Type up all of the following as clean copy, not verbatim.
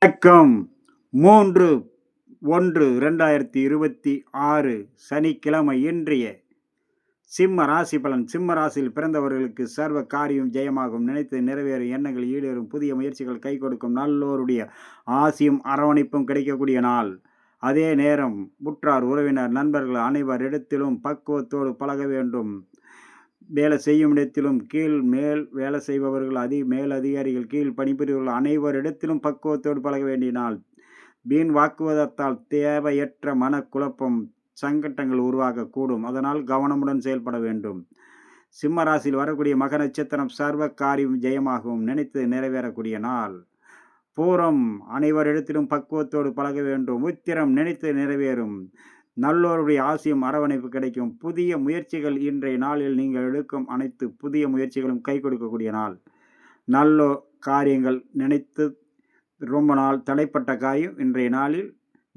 வணக்கம். 3/1/2026 சனிக்கிழமை. இன்றைய சிம்ம ராசி பலன். சிம்ம ராசியில் பிறந்தவர்களுக்கு சர்வ காரியம் ஜெயமாகும், நினைத்து நிறைவேறும், எண்ணங்கள் ஈடேறும், புதிய முயற்சிகள் கை கொடுக்கும், நல்லோருடைய ஆசியும் அரவணைப்பும் கிடைக்கக்கூடிய நாள். அதே நேரம் உற்றார் உறவினர் நண்பர்கள் அனைவரிடத்திலும் பக்குவத்தோடு பழக வேண்டும். வேலை செய்யும் இடத்திலும் கீழ் மேல் வேலை செய்பவர்கள் மேல் அதிகாரிகள் கீழ் பணிபுரிபவர்கள் அனைவரிடத்திலும் பக்குவத்தோடு பழக வேண்டிய நாள். வீண் வாக்குவாதத்தால் தேவையற்ற மனக்குழப்பம் சங்கட்டங்கள் உருவாகக்கூடும். அதனால் கவனமுடன் செயல்பட வேண்டும். சிம்ம ராசியில் வரக்கூடிய மக நட்சத்திரம் சர்வ காரியம் ஜெயமாகவும், நினைத்து நிறைவேறக்கூடிய நாள். பூரம் அனைவரிடத்திலும் பக்குவத்தோடு பழக வேண்டும். உத்திரம் நினைத்து நிறைவேறும், நல்லோருடைய ஆசியும் அரவணைப்பு கிடைக்கும். புதிய முயற்சிகள் இன்றைய நாளில் நீங்கள் எடுக்கும் அனைத்து புதிய முயற்சிகளும் கை கொடுக்கக்கூடிய நாள். நல்ல காரியங்கள் நினைத்து ரொம்ப நாள் தடைப்பட்ட காரியம் இன்றைய நாளில்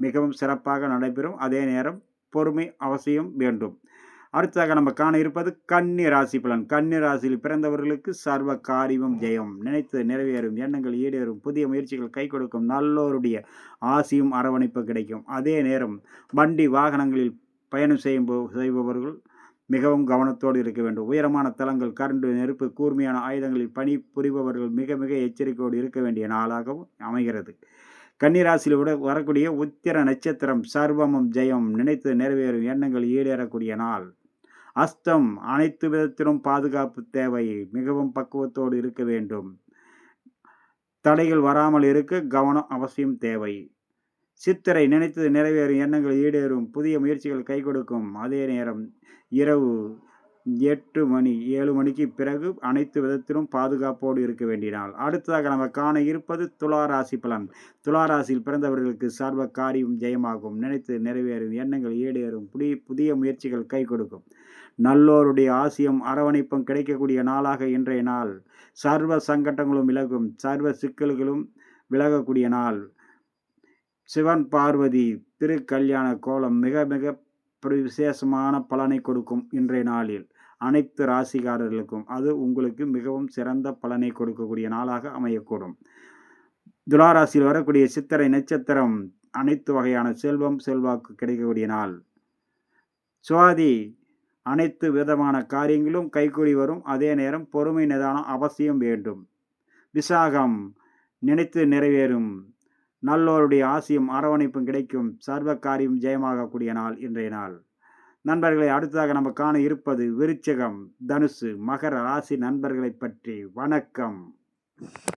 மிகவும் சிறப்பாக நடைபெறும். அதே நேரம் பொறுமை அவசியம் வேண்டும். அடுத்ததாக நம்ம காண இருப்பது கன்னி ராசி பலன். கன்னி ராசியில் பிறந்தவர்களுக்கு சர்வ காரியம் ஜெயம், நினைத்து நிறைவேறும், எண்ணங்கள் ஈடேறும், புதிய முயற்சிகள் கை கொடுக்கும், நல்லோருடைய ஆசியும் அரவணைப்பு கிடைக்கும். அதே நேரம் வண்டி வாகனங்களில் பயணம் செய்பவர்கள் மிகவும் கவனத்தோடு இருக்க வேண்டும். உயரமான தளங்கள், கரண்டு, நெருப்பு, கூர்மையான ஆயுதங்களில் பணி புரிபவர்கள் மிக மிக எச்சரிக்கையோடு இருக்க வேண்டிய நாளாகவும் அமைகிறது. கன்னிராசியில் வரக்கூடிய உத்திர நட்சத்திரம் சர்வமும் ஜெயம், நினைத்து நிறைவேறும், எண்ணங்கள் ஈடேறக்கூடிய நாள். அஸ்தம் அனைத்து விதத்திலும் பாதுகாப்பு தேவை, மிகவும் பக்குவத்தோடு இருக்க வேண்டும். தடைகள் வராமல் இருக்க கவனம் அவசியம் தேவை. சித்திரை நினைத்தது நிறைவேறும், எண்ணங்கள் ஈடேறும், புதிய முயற்சிகள் கை கொடுக்கும். அதே நேரம் இரவு 7 மணிக்கு பிறகு அனைத்து விதத்திலும் பாதுகாப்போடு இருக்க வேண்டிய நாள். அடுத்ததாக நம்ம காண இருப்பது துலா ராசி பலன். துலா ராசியில் பிறந்தவர்களுக்கு சர்வ காரியம் ஜெயமாகும், நினைத்து நிறைவேறும், எண்ணங்கள் ஈடேறும், புதிய முயற்சிகள் கை கொடுக்கும், நல்லோருடைய ஆசியும் அரவணைப்பும் கிடைக்கக்கூடிய நாளாக இன்றைய நாள். சர்வ சங்கடங்களும் விலகும், சர்வ சிக்கல்களும் விலகக்கூடிய நாள். சிவன் பார்வதி திருக்கல்யாண கோலம் மிக மிக விசேஷமான பலனை கொடுக்கும். இன்றைய நாளில் அனைத்து ராசிக்காரர்களுக்கும் அது உங்களுக்கு மிகவும் சிறந்த பலனை கொடுக்கக்கூடிய நாளாக அமையக்கூடும். துளாராசியில் வரக்கூடிய சித்திரை நட்சத்திரம் அனைத்து வகையான செல்வம் செல்வாக்கு கிடைக்கக்கூடிய நாள். சுவாதி அனைத்து விதமான காரியங்களும் கைகூடி வரும். அதே நேரம் பொறுமை நிதானம் அவசியம் வேண்டும். விசாகம் நினைத்து நிறைவேறும், நல்லோருடைய ஆசியும் அரவணைப்பும் கிடைக்கும், சர்வ காரியம் ஜெயமாகக்கூடிய நாள் இன்றைய நாள். நண்பர்களை அடுத்ததாக நம்ம காண இருப்பது விருச்சிகம், தனுசு, மகர ராசி நண்பர்களை பற்றி. வணக்கம்.